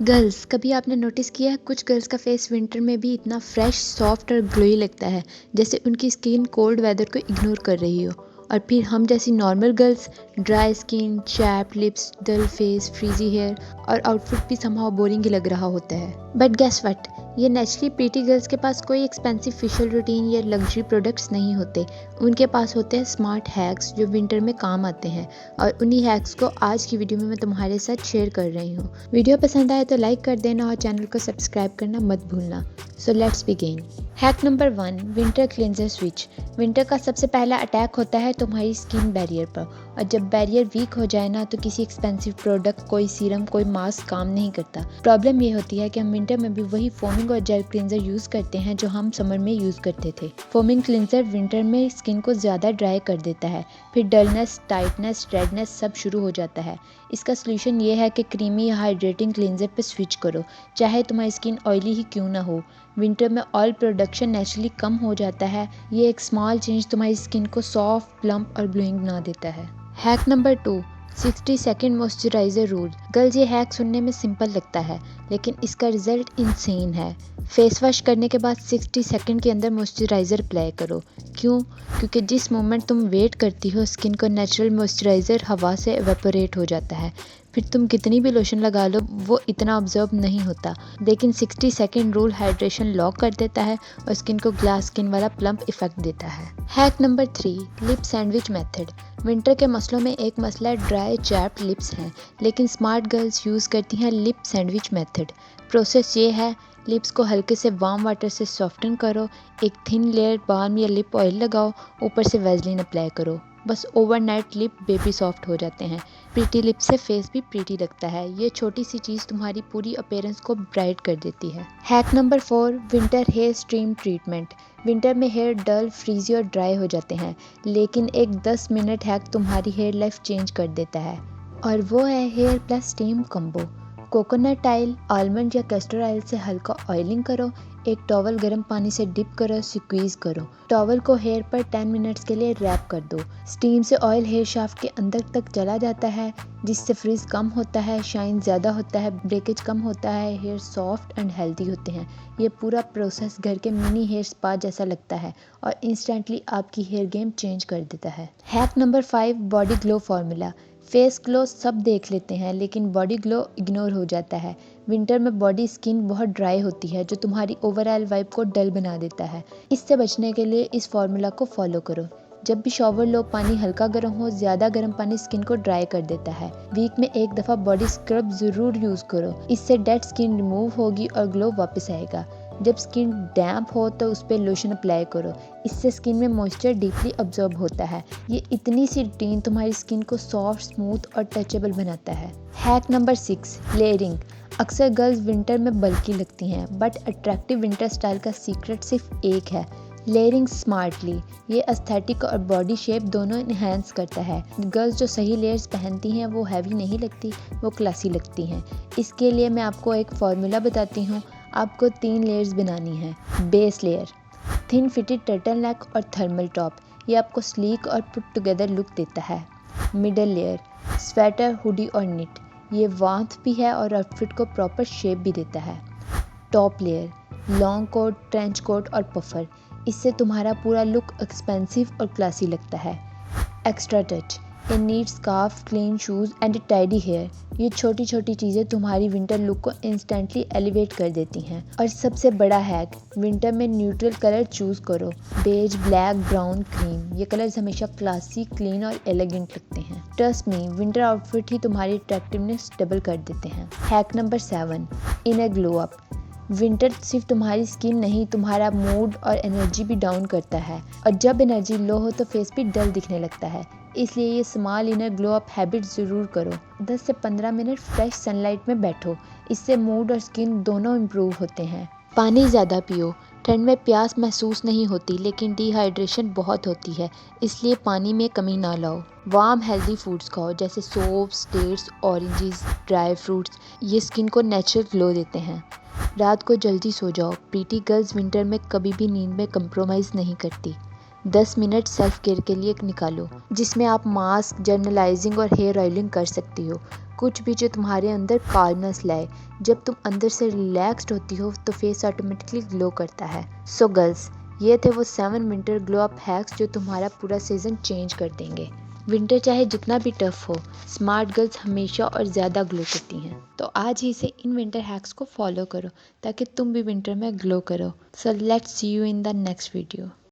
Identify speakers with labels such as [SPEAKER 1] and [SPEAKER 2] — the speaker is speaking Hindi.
[SPEAKER 1] गर्ल्स, कभी आपने नोटिस किया है कुछ गर्ल्स का फेस विंटर में भी इतना फ्रेश, सॉफ्ट और ग्लोई लगता है जैसे उनकी स्किन कोल्ड वेदर को इग्नोर कर रही हो। और फिर हम जैसी normal girls, dry skin, chapped lips, dull face, frizzy hair और आउटफिट भी समहाउ बोरिंग ही लग रहा होता है। बट गेस व्हाट, ये नेचुरली प्रीटी गर्ल्स के पास कोई एक्सपेंसिव फेशियल रूटीन या लग्जरी प्रोडक्ट्स नहीं होते। उनके पास होते हैं स्मार्ट हैक्स जो विंटर में काम आते हैं, और उन्हीं हैक्स को आज की वीडियो में मैं तुम्हारे साथ शेयर कर रही हूँ। वीडियो पसंद आए तो लाइक कर देना और चैनल को सब्सक्राइब करना मत भूलना। So let's begin. Hack number 1, winter cleanser switch. Winter का सबसे पहला अटैक होता है तुम्हारी स्किन बैरियर पर, और जब बैरियर वीक हो जाए ना तो किसी एक्सपेंसिव प्रोडक्ट, कोई सीरम, कोई मास्क काम नहीं करता। प्रॉब्लम ये होती है कि हम विंटर में भी वही फोमिंग और जेल क्लींजर यूज करते हैं जो हम समर में यूज करते थे। फोमिंग क्लींजर विंटर में स्किन को ज्यादा ड्राई कर देता है, फिर डलनेस, टाइटनेस, रेडनेस सब शुरू हो जाता है। इसका सोल्यूशन ये है कि क्रीमी हाइड्रेटिंग क्लींजर पे स्विच करो, चाहे तुम्हारी स्किन ऑयली ही क्यों ना हो। विंटर में ऑयल प्रोडक्शन नेचुरली कम हो जाता है। ये एक स्मॉल चेंज तुम्हारी स्किन को सॉफ्ट, प्लम्प और ग्लोइंग बना देता है। Hack number 2, 60 second moisturiser rule. Girls, ये हैक सुनने में सिंपल लगता है लेकिन इसका रिजल्ट इंसेन है। फेस वॉश करने के बाद 60 सेकेंड के अंदर मॉइस्चराइज़र अप्लाई करो। क्यों? क्योंकि जिस मोमेंट तुम वेट करती हो स्किन को नेचुरल मॉइस्चराइज़र हवा से एवेपोरेट हो जाता है। फिर तुम कितनी भी लोशन लगा लो वो इतना ऑब्जर्व नहीं होता, लेकिन 60 सेकेंड रूल हाइड्रेशन लॉक कर देता है और स्किन को ग्लास स्किन वाला प्लम्प इफेक्ट देता है। Hack number 3, lip sandwich method. Winter के मसलों में एक मसला ड्राई चैप्ड लिप्स हैं, लेकिन स्मार्ट गर्ल्स यूज़ करती हैं लिप सैंडविच मेथड। प्रोसेस ये है, लिप्स को हल्के से वार्म वाटर से सॉफ्टन करो, एक थिन लेयर बाल्म या लिप ऑयल लगाओ, ऊपर से वैसलीन अप्लाई करो। बस ओवरनाइट लिप बेबी सॉफ्ट हो जाते हैं। प्रीटी लिप से फेस भी प्रीटी लगता है। ये छोटी सी चीज़ तुम्हारी पूरी अपीयरेंस को ब्राइट कर देती है। Hack number 4, winter hair stream treatment. Winter में हेयर डल, फ्रीजी और ड्राई हो जाते हैं, लेकिन एक 10 मिनट हैक तुम्हारी हेयर लाइफ चेंज कर देता है, और वो है hair plus steam combo. Coconut oil, almond या कैस्टर ऑयल से हल्का ऑयलिंग करो, एक टॉवल गर्म पानी से डिप करो, स्क्वीज करो। टॉवल को हेयर पर 10 मिनट्स के लिए रैप कर दो। स्टीम से ऑयल हेयर शाफ्ट के अंदर तक चला जाता है, जिससे फ्रिज कम होता है, शाइन ज़्यादा होता है, ब्रेकेज कम होता है, हेयर सॉफ्ट एंड हेल्दी होते हैं। ये पूरा प्रोसेस घर के मिनी हेयर स्पा जैसा लगता है और इंस्टेंटली आपकी हेयर गेम चेंज कर देता है। Hack number 5, body glow formula. Face glow सब देख लेते हैं लेकिन बॉडी ग्लो इग्नोर हो जाता है। विंटर में बॉडी स्किन बहुत ड्राई होती है जो तुम्हारी ओवरऑल वाइब को डल बना देता है। इससे बचने के लिए इस फार्मूला को फॉलो करो। जब भी शॉवर लो, पानी हल्का गर्म हो, ज़्यादा गर्म पानी स्किन को ड्राई कर देता है। वीक में एक दफ़ा बॉडी स्क्रब ज़रूर यूज़ करो, इससे डेड स्किन रिमूव होगी और ग्लो वापस आएगा। जब स्किन डैम्प हो तो उस पर लोशन अप्लाई करो, इससे स्किन में मॉइस्चर डीपली अब्जॉर्ब होता है। ये इतनी सी रूटीन तुम्हारी स्किन को सॉफ्ट, स्मूथ और टचेबल बनाता है। Hack number 6, layering. अक्सर गर्ल्स विंटर में बल्की लगती हैं, बट अट्रैक्टिव विंटर स्टाइल का सीक्रेट सिर्फ एक है, लेयरिंग स्मार्टली। ये एस्थेटिक और बॉडी शेप दोनों इन्हेंस करता है। गर्ल्स जो सही लेयर्स पहनती हैं वो हैवी नहीं लगती, वो क्लासी लगती हैं। इसके लिए मैं आपको एक फार्मूला बताती हूँ। आपको 3 लेयर्स बनानी है। Base layer, thin fitted turtle neck और थर्मल टॉप, ये आपको स्लीक और पुट टुगेदर लुक देता है। मिडल लेयर, स्वेटर, हुडी और निट, ये वार्मथ भी है और आउटफिट को प्रॉपर शेप भी देता है। Top layer, long coat, trench coat और पफर, इससे तुम्हारा पूरा लुक एक्सपेंसिव और क्लासी लगता है। Extra touch, a neat scarf, clean shoes and tidy hair, ये छोटी छोटी चीज़ें तुम्हारी विंटर लुक को इंस्टेंटली एलिवेट कर देती हैं। और सबसे बड़ा हैक, विंटर में न्यूट्रल कलर चूज़ करो, बेज, ब्लैक, ब्राउन, क्रीम, ये कलर्स हमेशा क्लासी, क्लीन और एलिगेंट लगते हैं। ट्रस्ट मी, विंटर आउटफिट ही तुम्हारी अट्रैक्टिवनेस डबल कर देते हैं। Hack number 7, inner glow up. Winter सिर्फ तुम्हारी स्किन नहीं, तुम्हारा मूड और एनर्जी भी डाउन करता है, और जब एनर्जी लो हो तो फेस भी डल दिखने लगता है। इसलिए ये small inner glow up habit ज़रूर करो। 10 से 15 मिनट फ्रेश सनलाइट में बैठो, इससे मूड और स्किन दोनों इम्प्रूव होते हैं। पानी ज़्यादा पियो। ठंड में प्यास महसूस नहीं होती लेकिन डिहाइड्रेशन बहुत होती है, इसलिए पानी में कमी ना लाओ। वार्म हेल्दी फूड्स खाओ जैसे soups, dates, oranges, dry fruits, ये स्किन को नेचुरल ग्लो देते हैं। रात को जल्दी सो जाओ। प्रीटी गर्ल्स विंटर में कभी भी नींद में कंप्रोमाइज़ नहीं करती। 10 मिनट सेल्फ केयर के लिए निकालो, जिसमें आप मास्क, जर्नलाइजिंग और हेयर ऑयलिंग कर सकती हो। कुछ भी जो तुम्हारे अंदर काल्मनेस लाए। जब तुम अंदर से रिलैक्स्ड होती हो तो फेस ऑटोमेटिकली ग्लो करता है। सो गर्ल्स, ये थे वो 7 विंटर ग्लो अप हैक्स जो तुम्हारा पूरा सीजन चेंज कर देंगे। विंटर चाहे जितना भी टफ हो, स्मार्ट गर्ल्स हमेशा और ज़्यादा ग्लो करती हैं। तो आज ही से इन विंटर हैक्स को फॉलो करो ताकि तुम भी विंटर में ग्लो करो। So let's see you in the next video.